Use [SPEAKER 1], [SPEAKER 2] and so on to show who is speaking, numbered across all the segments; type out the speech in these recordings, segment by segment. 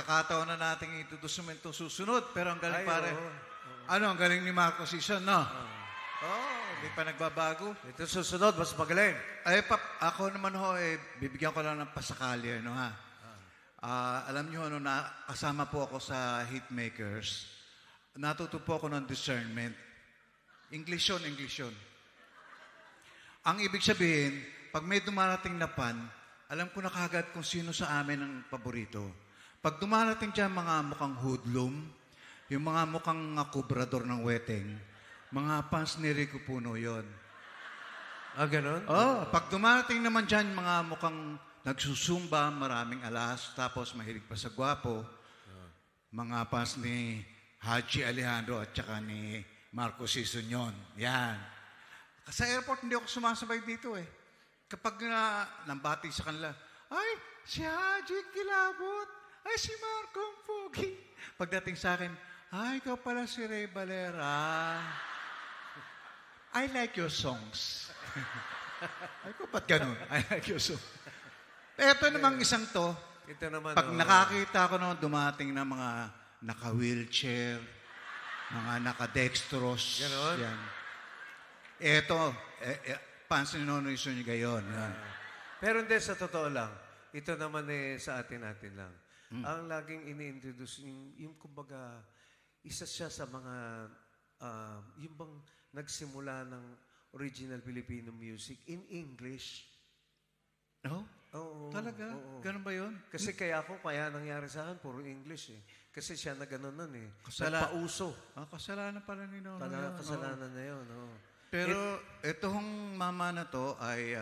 [SPEAKER 1] pagkakataon na natin itutusumin itong susunod. Pero ang galing pare. Ang galing ni Marco Sison, no? Hindi pa nagbabago.
[SPEAKER 2] Ito susunod, mas magaling.
[SPEAKER 1] Ako naman bibigyan ko lang ng pasakali, ha? Alam niyo, kasama po ako sa Hitmakers. Natuto po ako ng discernment. English yun. Ang ibig sabihin, pag may dumarating na pan, alam ko na kagad kung sino sa amin ang paborito. Pag dumarating dyan mga mukhang hoodlum, yung mga mukhang kubrador ng weteng, mga fans ni Rico Puno yon.
[SPEAKER 2] Ganon?
[SPEAKER 1] Pag dumarating naman dyan mga mukhang nagsusumba, maraming alas, tapos mahilig pa sa gwapo, mga fans ni Haji Alejandro at saka ni Marco Sison yun. Yan. Sa airport, hindi ako sumasabay dito Kapag nambati sa kanila, ay, si Haji Kilabot, ay, si Marco ang pogi. Pagdating sa akin, ay, ikaw pala si Ray Valera. I like your songs. Ay ko, ba't ganun? I like your songs. Ito namang isang to,
[SPEAKER 2] Ito naman,
[SPEAKER 1] pag nakakita ko naman dumating na mga naka-wheelchair, mga naka-dextrose.
[SPEAKER 2] Ganon?
[SPEAKER 1] Yan. Ito, pansin Nonoy Zuniga yun.
[SPEAKER 2] Pero hindi, sa totoo lang, ito naman sa atin lang. Ang laging ini-introduce, yung kumbaga, isa siya sa mga, yung bang nagsimula ng original Filipino music in English. Oo.
[SPEAKER 1] Talaga?
[SPEAKER 2] Oo.
[SPEAKER 1] Ganun ba yun?
[SPEAKER 2] Kasi kaya nangyari sa akin, puro English Kasi siya na gano'n nun
[SPEAKER 1] Kasalanan.
[SPEAKER 2] Nagpauso.
[SPEAKER 1] Kasalanan pala ni Nonoy.
[SPEAKER 2] Kasalanan na yun.
[SPEAKER 1] Pero itong mama na to ay...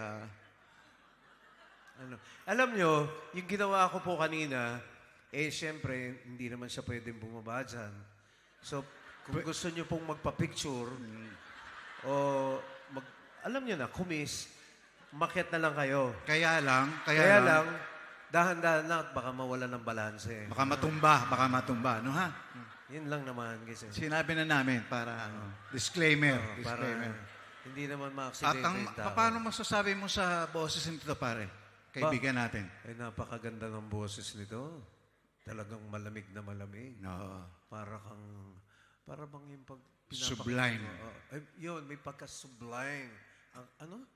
[SPEAKER 2] Alam nyo, yung ginawa ko po kanina, siyempre, hindi naman siya pwedeng bumaba dyan. So, kung gusto nyo pong magpa-picture, alam nyo na, kumis, umakyat na lang kayo.
[SPEAKER 1] Kaya lang,
[SPEAKER 2] dahan-dahan lang at baka mawala ng balanse.
[SPEAKER 1] Baka matumba, no ha?
[SPEAKER 2] Yun lang naman kasi.
[SPEAKER 1] Sinabi na namin para disclaimer.
[SPEAKER 2] Para hindi naman ma-accident yung tao.
[SPEAKER 1] At paano masasabi mo sa boses nito, pare? Kaibigan natin.
[SPEAKER 2] Napakaganda ng boses nito. Talagang malamig na malamig.
[SPEAKER 1] No.
[SPEAKER 2] Para bang yung
[SPEAKER 1] Sublime.
[SPEAKER 2] Yun, may pagka-sublime.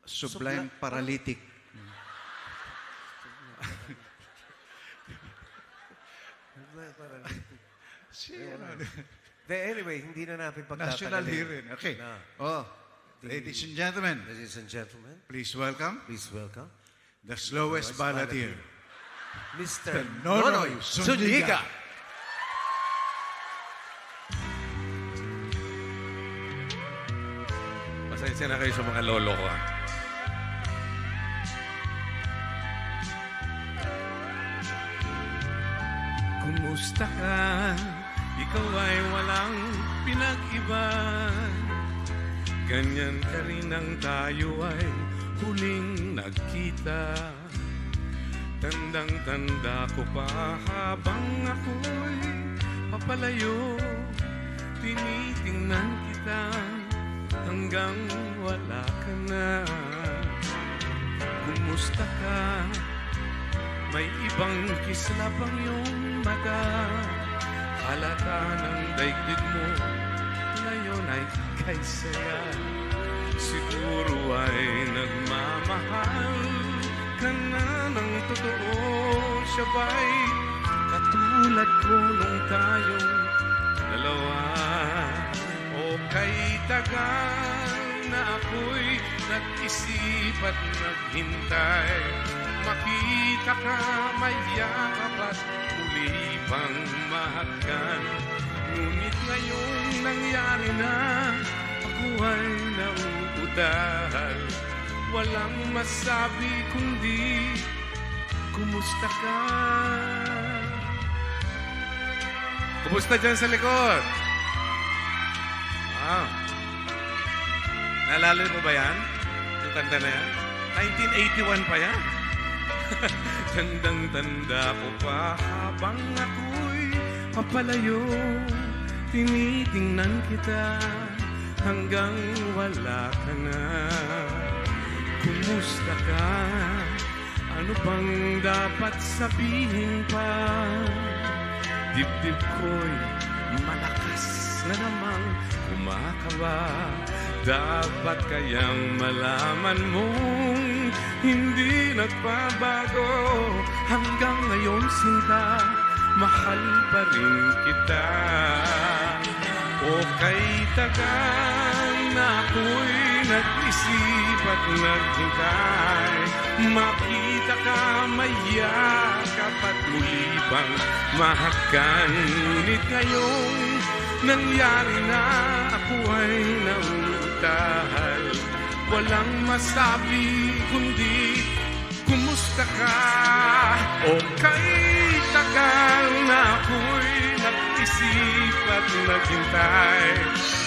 [SPEAKER 1] Sublime paralytic.
[SPEAKER 2] Sublime paralytic.
[SPEAKER 1] Anyway,
[SPEAKER 2] hindi na natin pagtatagalin.
[SPEAKER 1] National hearing. Okay. Ladies and gentlemen.
[SPEAKER 2] Ladies and gentlemen.
[SPEAKER 1] Please welcome. The slowest balladeer.
[SPEAKER 2] Mr.
[SPEAKER 1] Nonoy Zuniga.
[SPEAKER 3] Pasensya na kayo sa mga lolo ko. Kumusta ka? Ikaw ay walang pinag-iba. Ganyan ka rin ang tayo ay huling nagkita. Tandang-tanda ko pa habang ako'y papalayo. Tinitingnan kita hanggang wala ka na. Kumusta ka? May ibang kislapang iyong mata. Halata ng daigdig mo ngayon ay kay saya. Siguro ay nagmamahal ka na ng totoo. Siya ba'y katulad ko nung tayong dalawa? O kay tagal na ako'y nag-isip at naghintay. Makita ka, mayakap at muli pang mahagkan. Ngunit ngayong nangyari na, ako ay nauudal. Walang masabi kundi, kumusta ka? Kumusta dyan sa likod? Naalala mo ba yan? Yung kanta na yan? 1981 pa yan. Tandang-tanda ko pa habang ako'y papalayo. Tinitingnan kita hanggang wala ka na. Kumusta ka? Ano bang dapat sabihin pa? dibdib ko'y malakas na namang kumakaba. Dapat kayang malaman mong hindi nagbabago. Hanggang ngayon, sinta, mahal pa rin kita. O kay tagal na ako'y nag-isip at naghintay, makita ka, mayakap at muli pang mahagkan. Ngunit ngayong nangyari na, ako ay nautahal. Walang masabi kundi kumusta ka. O kay tagal na ako'y nag-isip at naghintay,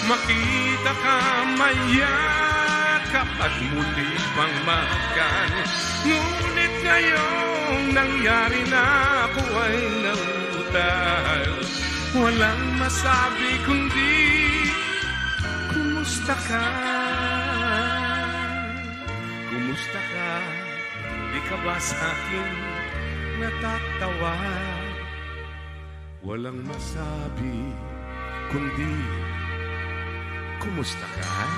[SPEAKER 3] makita ka, mayakap at muli pang mahagkan. Ngunit ngayong nangyari na, ako ay nautahal. Walang masabi kundi kumusta ka. Kumusta ka? Di ka ba sa akin natatawa? Walang masabi kundi kumusta ka?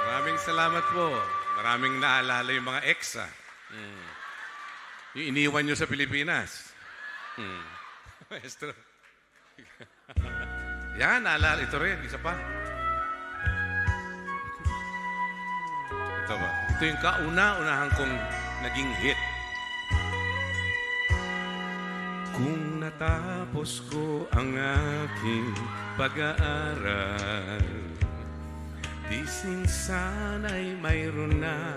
[SPEAKER 3] Maraming salamat po. Maraming naalala yung mga ex, Yung iniwan nyo sa Pilipinas. Maestro. Yan, naalala. Ito rin, isa pa. Ito ba? Ito yung kauna-unahan kong naging hit. Kung natapos ko ang aking pag-aaral, di sana'y mayroon na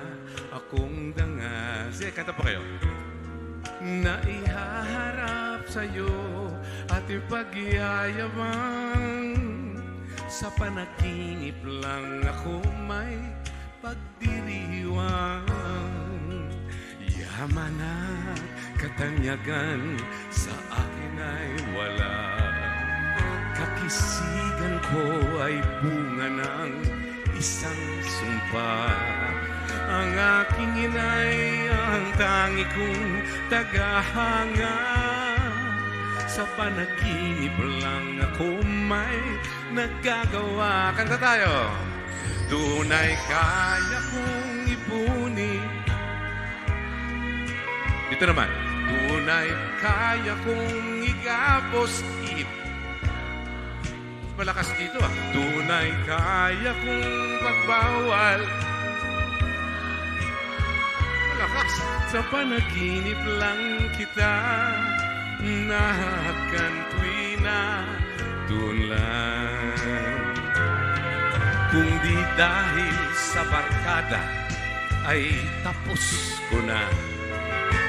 [SPEAKER 3] akong dangal. Sige, kanta pa kayo. Na ihaharap sa'yo at ipagyayaman. Sa panaginip lang ako may pagdiriwang. Yaman at katanyagan sa akin ay wala. Kakisigan ko ay bunga ng isang sumpa. Ang aking inay ang tangi kong tagahanga. Sa panaginip lang ako may nagagawa. Kanta tayo. Tunay kaya kong ipunin. Ito naman. Tunay kaya kong igapos. Malakas dito Tunay kaya kong pagbawal. Malakas. Sa panaginip lang kita nahakan tuwina tunlan. Kung di dahil sa barkada ay tapos ko na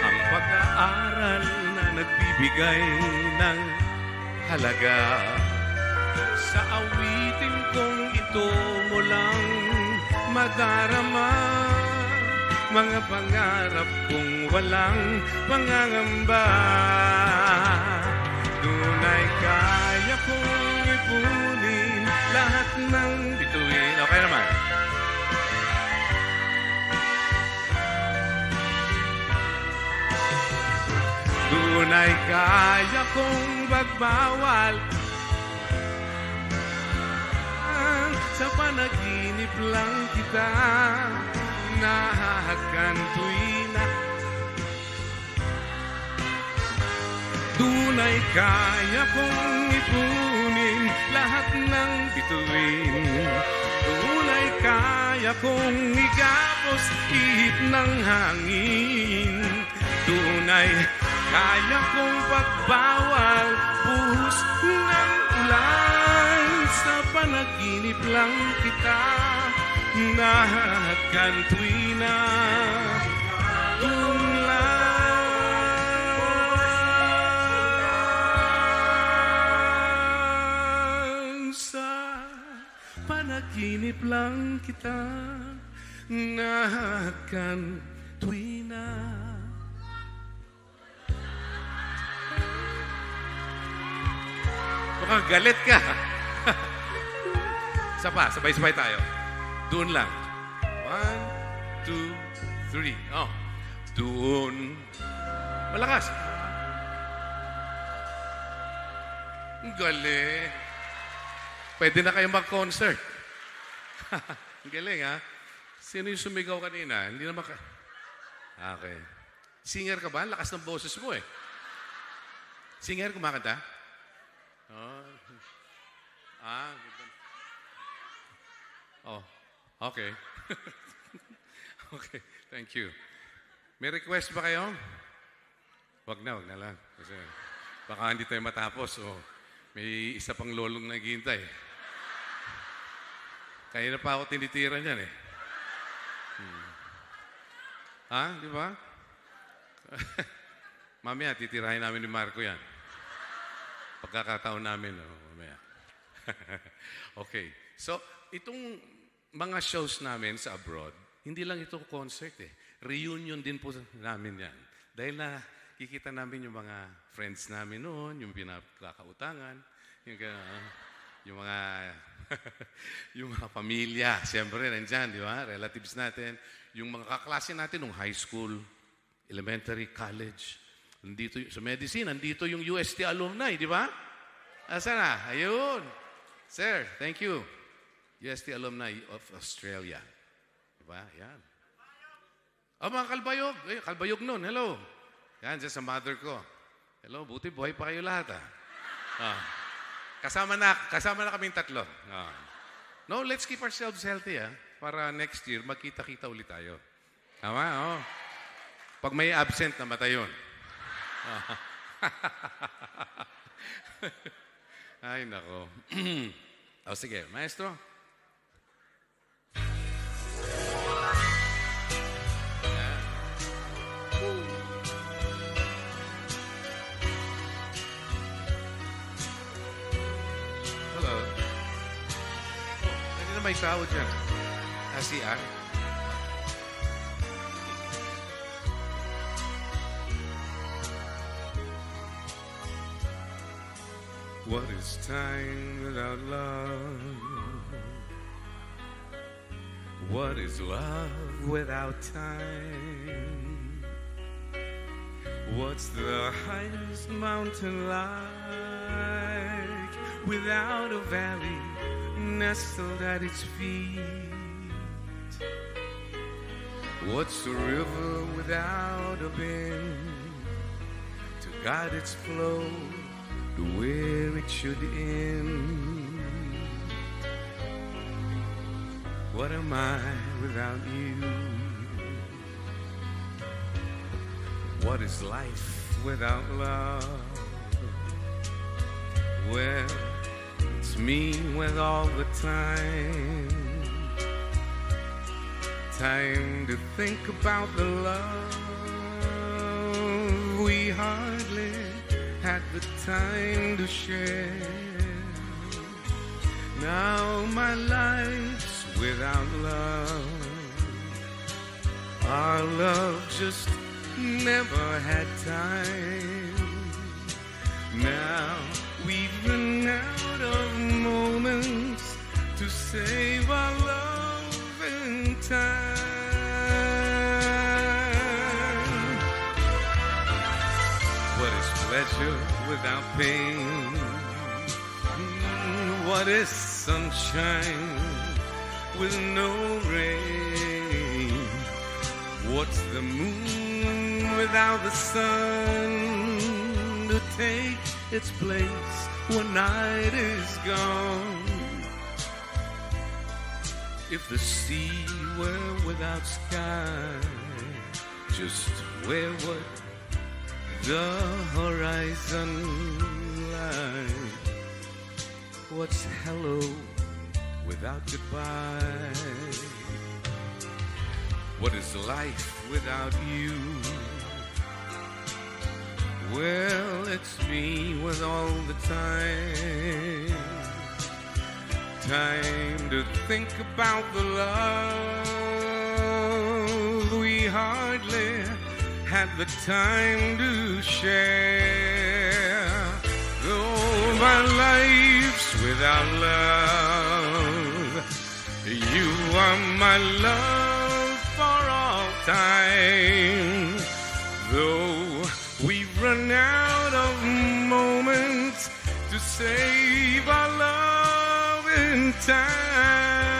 [SPEAKER 3] ang pag-aaral na nagbibigay ng halaga. Sa awitin kong ito mo lang madarama, mga pangarap kong walang pangangamba. Tunay kaya kong ipunin lahat ng bituin. Okay naman. Tunay kaya kong magbawal. Sa panaginip lang kita nahahagan tuwina. Tunay kaya kong ipunin lahat ng bituin. Tunay kaya kong igapos ihip ng hangin. Tunay kaya kong pagbawal buhos ng ulan. Sa panaginip lang kita nahahagan tuwina. Tunlan sa panaginip lang kita nahahagan tuwina. Mukhang galit ka. Isa pa, sabay-sabay tayo. Doon lang. 1, 2, 3. Oh. Doon. Malakas. Ang galing. Pwede na kayo mag-concert. Ang galing, ha? Sino yung sumigaw kanina? Hindi na Okay. Singer ka ba? Ang lakas ng boses mo, eh. Singer, kumakanta? Oh. Oh, okay. Okay, thank you. May request ba kayo? Wag na lang. Kasi baka hindi tayo matapos. O may isa pang lolong naghihintay. Kaya na pa ako tinitira niyan eh. Di ba? Mamaya, titirahin namin ni Marco yan. Pagkakataon namin, mamaya. Okay. So, itong mga shows namin sa abroad, hindi lang ito concert eh. Reunion din po namin yan. Dahil nakikita namin yung mga friends namin noon, yung pinakakautangan, yung mga yung mga pamilya, siyempre nandyan, di ba? Relatives natin, yung mga kaklase natin nung high school, elementary, college. Nandito, sa medicine, nandito yung UST alumni, di ba? Asa na? Ayun. Sir, thank you. UST alumni of Australia. Di ba? Yan. Mga kalbayog. Kalbayog nun. Hello. Yan, dyan sa mother ko. Hello, buti buhay pa kayo lahat, Kasama na kaming tatlo. No, let's keep ourselves healthy, para next year, magkita-kita ulit tayo. Tama, Pag may absent, namatay yun. Ay, nako. Sige, maestro. Hello. Pwede na may tao dyan. CR. What is time without love? What is love without time? What's the highest mountain like without a valley nestled at its feet? What's a river without a bend to guide its flow to where it should end? What am I without you? What is life without love? Well, it's me with all the time. Time to think about the love we hardly had the time to share. Now my life's without love. Our love just never had time. Now we've run out of moments to save our love in time. What is pleasure without pain? What is sunshine with no rain? What's the moon without the sun to take its place when night is gone? If the sea were without sky, just where would the horizon lie? What's hello without goodbye? What is life without you? Well, it's me with all the time. Time to think about the love we hardly had the time to share. Though my life's without love, you are my love for all time. Though we time.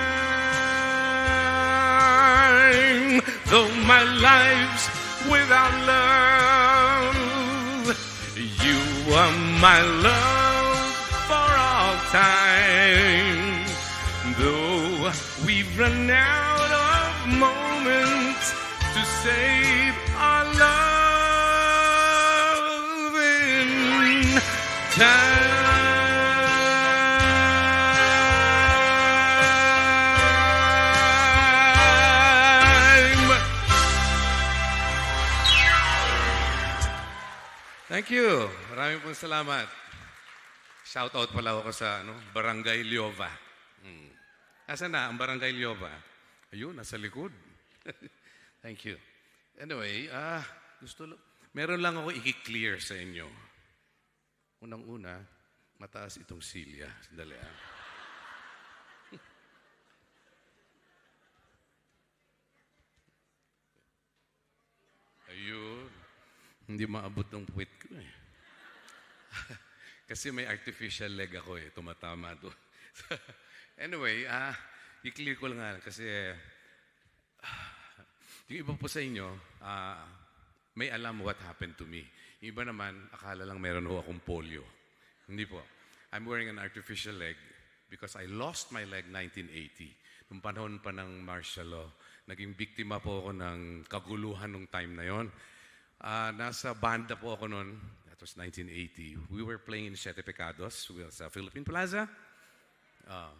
[SPEAKER 3] Though my life's without love, you are my love for all time. Though we've run out of moments to save our love in time. Thank you. Maraming pong salamat. Shout out pala ako sa Barangay Liova. Asan na ang Barangay Liova? Ayun, nasa likod. Thank you. Anyway, meron lang ako i-clear sa inyo. Unang-una, mataas itong silya. Sandali ah. Ayun. Hindi maabot ng puwit ko eh. Kasi may artificial leg ako eh. Tumatama doon. Anyway, i-clear ko lang kasi yung iba po sa inyo, may alam what happened to me. Yung iba naman, akala lang meron ho akong polio. Hindi po. I'm wearing an artificial leg because I lost my leg 1980. Nung panahon pa ng martial law, naging biktima po ako ng kaguluhan nung time na yon. Nasa banda po ako noon. That was 1980. We were playing in Siete Pecados sa Philippine Plaza.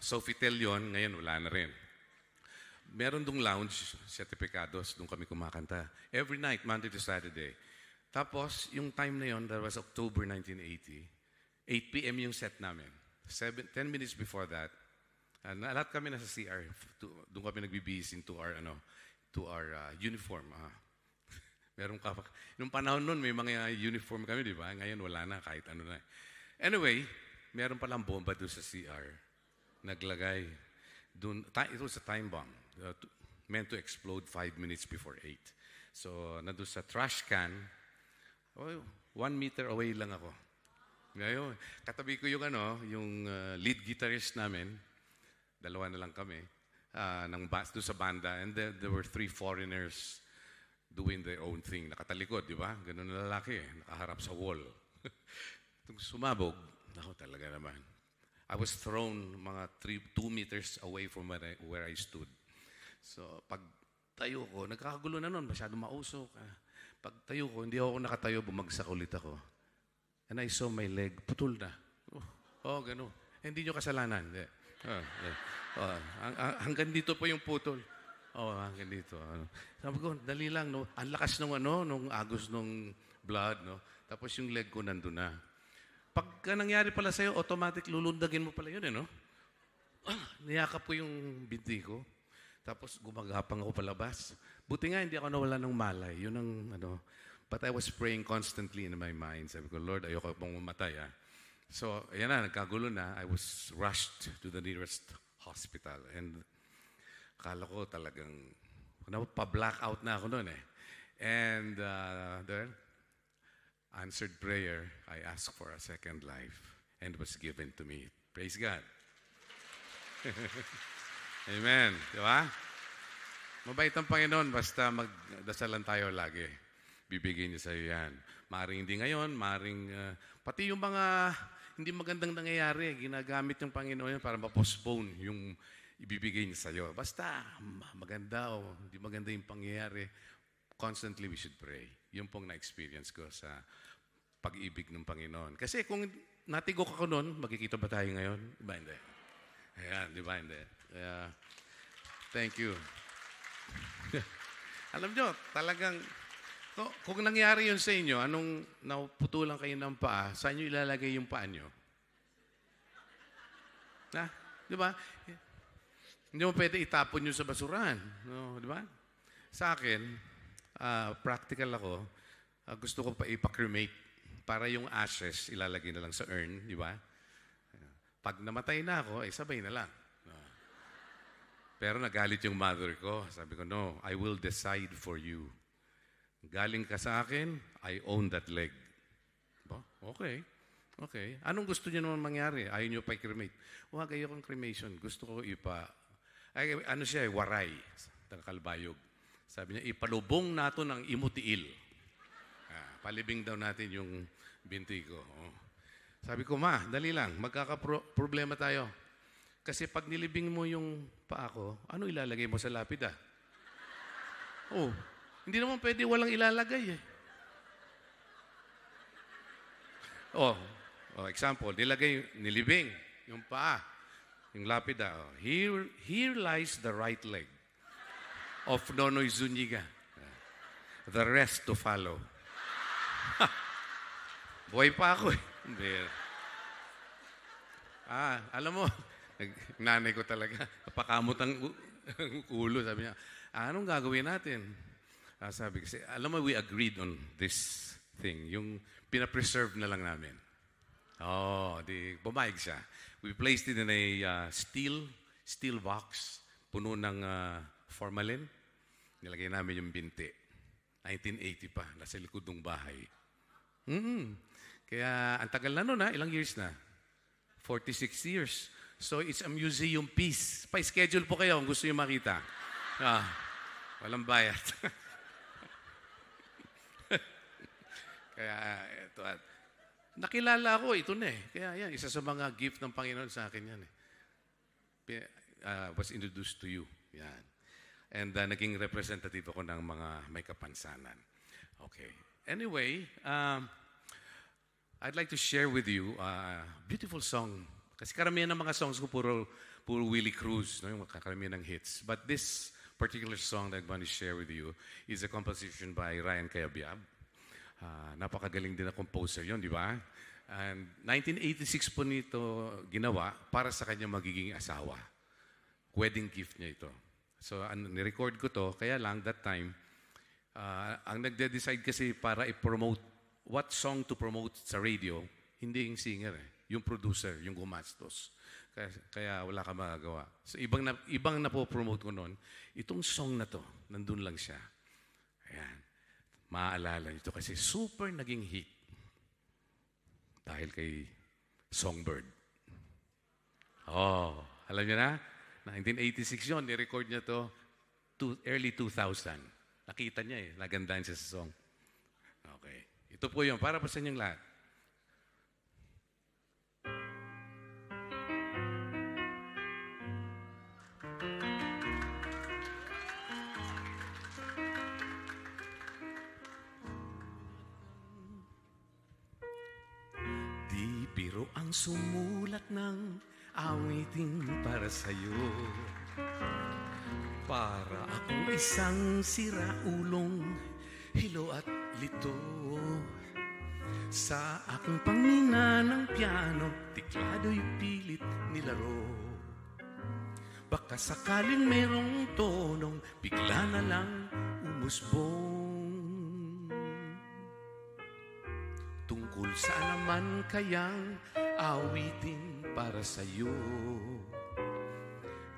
[SPEAKER 3] Sofitel yon, ngayon wala na rin. Meron dong lounge, Siete Pecados, doon kami kumakanta. Every night, Monday to Saturday. Tapos, yung time na yon, that was October 1980, 8 p.m. yung set namin. 10 minutes before that, lahat kami nasa CR. Doon kami nagbibihis to our uniform. Meron ka pa. Nung panahon nun, may mga uniform kami, di ba? Ngayon, wala na, kahit ano na. Anyway, meron palang bomba doon sa CR. Naglagay. It was a time bomb. Meant to explode 5 minutes before 8. So, nandun sa trash can, 1 meter away lang ako. Ngayon, katabi ko yung lead guitarist namin. Dalawa na lang kami. Doon sa banda. And there were 3 foreigners doing their own thing. Nakatalikod, di ba? Ganun na lalaki, nakaharap sa wall. Itong sumabog, ako talaga naman. I was thrown mga 2 meters away from where I stood. So, pag tayo ko, nagkakagulo na nun, masyado mausok. Pag tayo ko, hindi ako nakatayo, bumagsak ulit ako. And I saw my leg, putol na. Gano'n. Hindi nyo kasalanan. Hanggang dito po yung putol. Hanggang dito. Sabi ko, dali lang, no? Ang lakas nung agos nung blood, no? Tapos yung leg ko nandun na. Pagka nangyari pala sa'yo, automatic lulundagin mo pala yun, no? Niyakap ko yung binti ko. Tapos gumagapang ako palabas. Buti nga, hindi ako nawala ng malay. Yun ang, but I was praying constantly in my mind. Sabi ko, Lord, ayoko pong mamatay, So, ayan na, nagkagulo na. I was rushed to the nearest hospital. And akala ko talagang, pa-blackout na ako noon, And there, answered prayer, I asked for a second life and was given to me. Praise God. Amen. Di ba? Mabait ang Panginoon, basta magdasalan tayo lagi. Bibigyan niya sa iyo yan. Maring hindi ngayon, maring pati yung mga hindi magandang nangyayari, ginagamit ng Panginoon yan para ma-postpone yung ibibigay niya sa iyo. Basta maganda o hindi maganda yung pangyayari, constantly we should pray. Yung pong na-experience ko sa pag-ibig ng Panginoon. Kasi kung natigok ako noon, magkikita ba tayo ngayon? Diba hindi? Ayan, diba hindi? Thank you. Alam nyo, talagang, kung nangyari yun sa inyo, anong naputulan kayo ng paa, saan nyo ilalagay yung paa nyo? Di ba? Hindi mo pwede itapon yun sa basurahan. No, di ba? Sa akin, practical ako, gusto ko pa ipa-cremate para yung ashes ilalagay na lang sa urn, di ba? Pag namatay na ako, sabay na lang. Pero nagalit yung mother ko. Sabi ko, no, I will decide for you. Galing ka sa akin, I own that leg. Okay. Okay. Anong gusto niyo naman mangyari? Ayaw niyo pa i-cremate. Huwag ayokong cremation. Gusto ko ano siya, waray. Kalbayog. Sabi niya, ipalubong nato ng imutiil. Palibing daw natin yung binti ko. Oh. Sabi ko, ma, dali lang. Magkakaproblema tayo. Kasi pag nilibing mo yung paa ko, ano ilalagay mo sa lapida? Oh, hindi naman pwede walang ilalagay eh. Example, nilibing yung paa, yung lapida. Oh, here lies the right leg of Nonoy Zuniga. The rest to follow. Buhay pa ako eh. Alam mo, nanay ko talaga, napakamot ang ulo. Sabi niya, anong gagawin natin? Sabi kasi, alam mo, we agreed on this thing. Yung pinapreserve na lang namin. Bumayag siya. We placed it in a steel box, puno ng formalin. Nilagay namin yung binti. 1980 pa, nasa likod ng bahay. Kaya, ang tagal na nun ilang years na? 46 years. So, it's a museum piece. Pa-schedule po kayo kung gusto nyo makita. Walang bayad. Kaya, ito. Nakilala ko, ito na eh. Kaya yan, isa sa mga gift ng Panginoon sa akin yan eh. Was introduced to you. Yan. And naging representative ako ng mga may kapansanan. Okay. Anyway, I'd like to share with you a beautiful song. Kasi karamihan ng mga songs ko puro Willie Cruz, no? Yung karamihan ng hits. But this particular song that I'm going to share with you is a composition by Ryan Cayabyab. Napakagaling din na composer yon, di ba? And 1986 po nito ginawa para sa kanyang magiging asawa. Wedding gift niya ito. So, nirecord ko to, kaya lang that time, ang nagde-decide kasi para i-promote what song to promote sa radio, hindi yung singer yung producer, yung gumastos. Kaya wala ka magagawa. So, ibang napopromote ko noon, itong song na to, nandun lang siya. Ayan. Maaalala nito kasi super naging hit dahil kay Songbird. Alam niyo na? 1986 yun, ni-record niya to early 2000. Nakita niya nagandaan siya sa song. Okay. Ito po yun, para po sa inyong lahat. Di biro ang sumulat ng awitin para sa'yo. Para akong isang siraulong hilo at lito. Sa aking pangina ng piano, tiklado'y pilit nilaro. Baka sakaling merong tonong bigla na lang umusbong. Tungkol saan naman kayang awitin para sa'yo?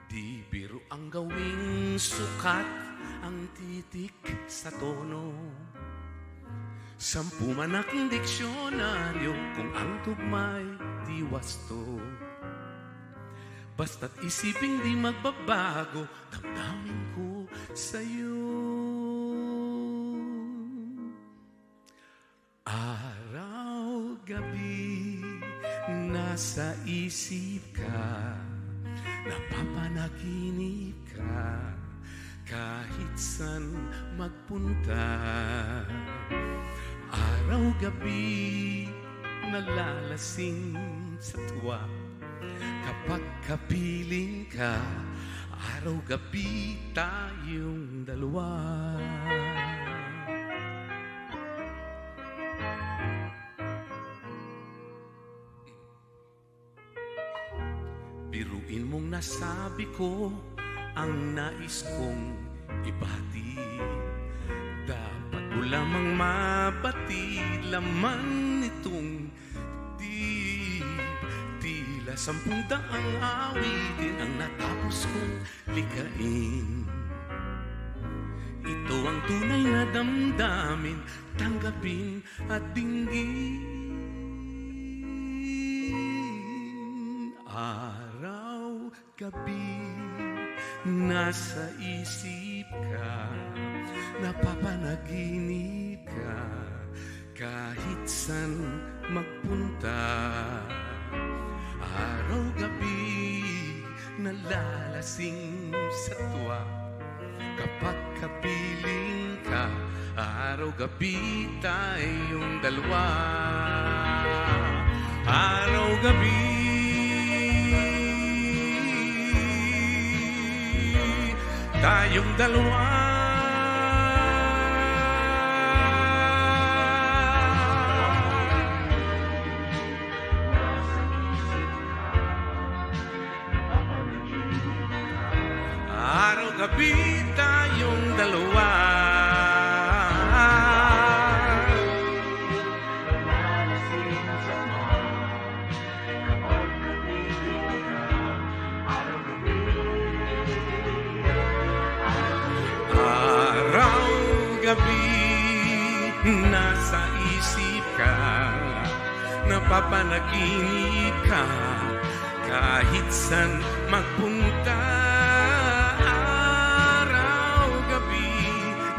[SPEAKER 3] Di biro ang gawing sukat ang titik sa tono. 10 man aking diksyonaryo kung ang tugma'y di wasto. Basta't isiping di magbabago, damdamin ko sa'yo. Araw, gabi, nasa isip ka, napapanaginip ka, kahit san magpunta. Araw-gabi, nalalasing sa tuwa, kapag kapiling ka, araw-gabi tayong dalawa. Biruin mong nasabi ko ang nais kong ibati. Dapat mo lamang mabati laman nitong tila 10 awitin ang natapos kong likain. Ito ang tunay na damdamin, tanggapin at dinggin. Araw, gabi, nasa isip ka, napapanaginip ka, kahit san magpunta. Araw, gabi, nalalasing sa tuwa, kapag kapiling ka. Araw, gabi, tayong dalawa. Araw, gabi, tayong dalawa. Araw, gabi, tayong dalawa. Gabi, nasa isip ka, napapanaginip ka, kahit san magpunta. Araw, gabi,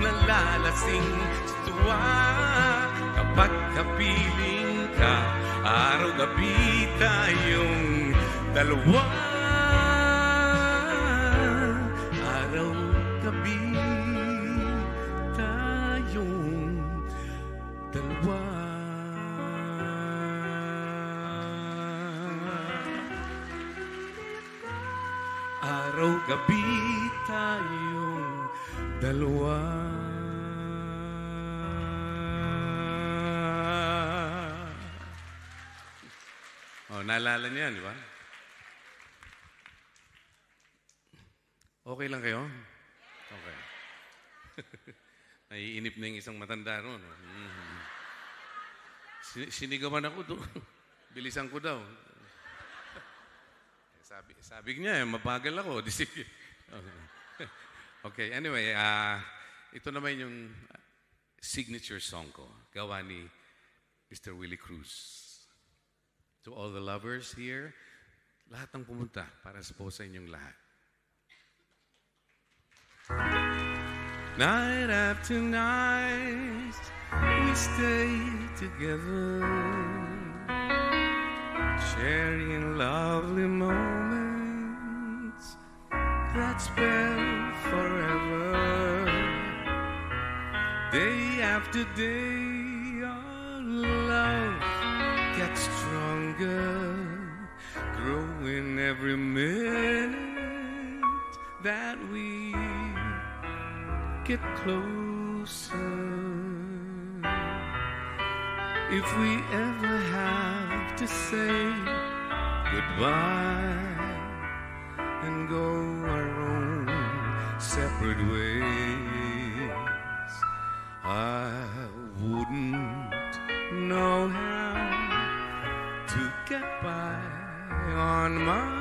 [SPEAKER 3] nalalasing sa tuwa, kapag kapiling ka. Araw, gabi, tayong dalawa. Araw, gabi, dalawa. Araw, gabi, tayong dalawa. Oh, naalala niyo yan, di ba? Okay lang kayo? Okay. Naiinip na yung isang matanda ron. Sinigawan ako doon. Bilisan ko daw. Sabi niya, mabagal ako. Okay, anyway, ito naman yung signature song ko. Gawa ni Mr. Willie Cruz. To all the lovers here, lahat ng pumunta para sa po sa inyong lahat. Night after night, we stay together, sharing lovely moments that spell forever. Day after day, our love gets stronger, growing every minute that we get closer. If we ever have to say goodbye and go our own separate ways, I wouldn't know how to get by on my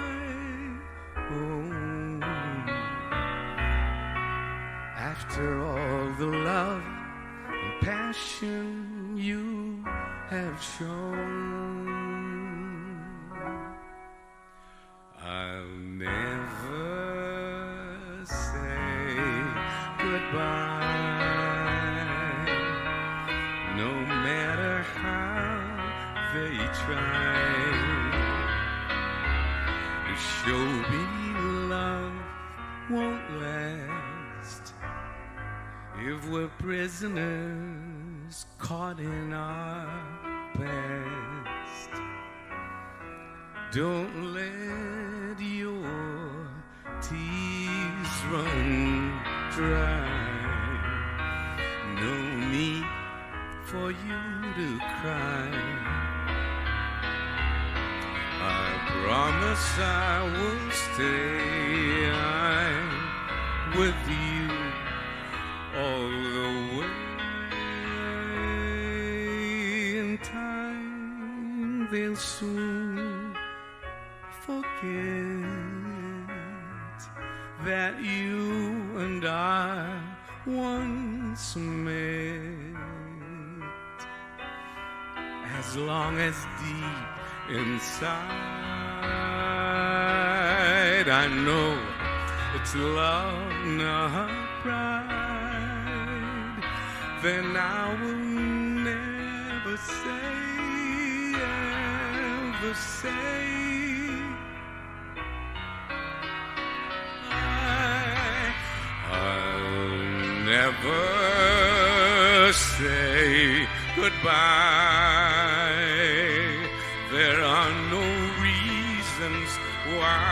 [SPEAKER 3] own. After all the love and passion you have shown, I'll never say goodbye, no matter how they try to show me love won't last if we're prisoners caught in our past. Don't let your tears run dry. No need for you to cry. I promise I will stay with you all the way. In time they'll soon forget that you and I once met. As long as deep inside night I know it's love, not pride, then I will never say, ever say, I'll never say goodbye. There are no reasons why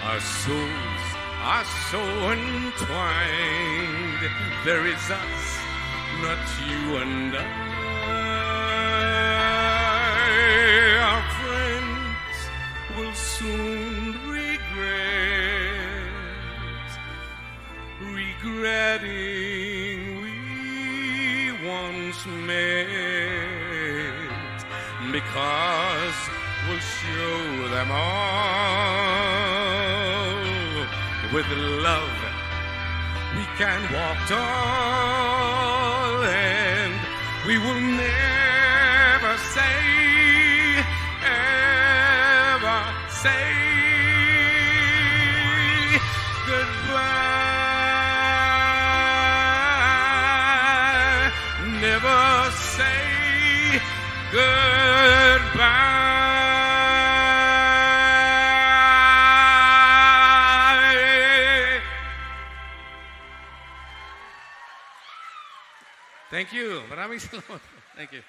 [SPEAKER 3] our souls are so entwined. There is us, not you and I. Our friends will soon regretting we once met, because we'll show them all with love we can walk tall, and we will never say, ever say goodbye. Never say goodbye. Thank you. Maraming salamat. Thank you.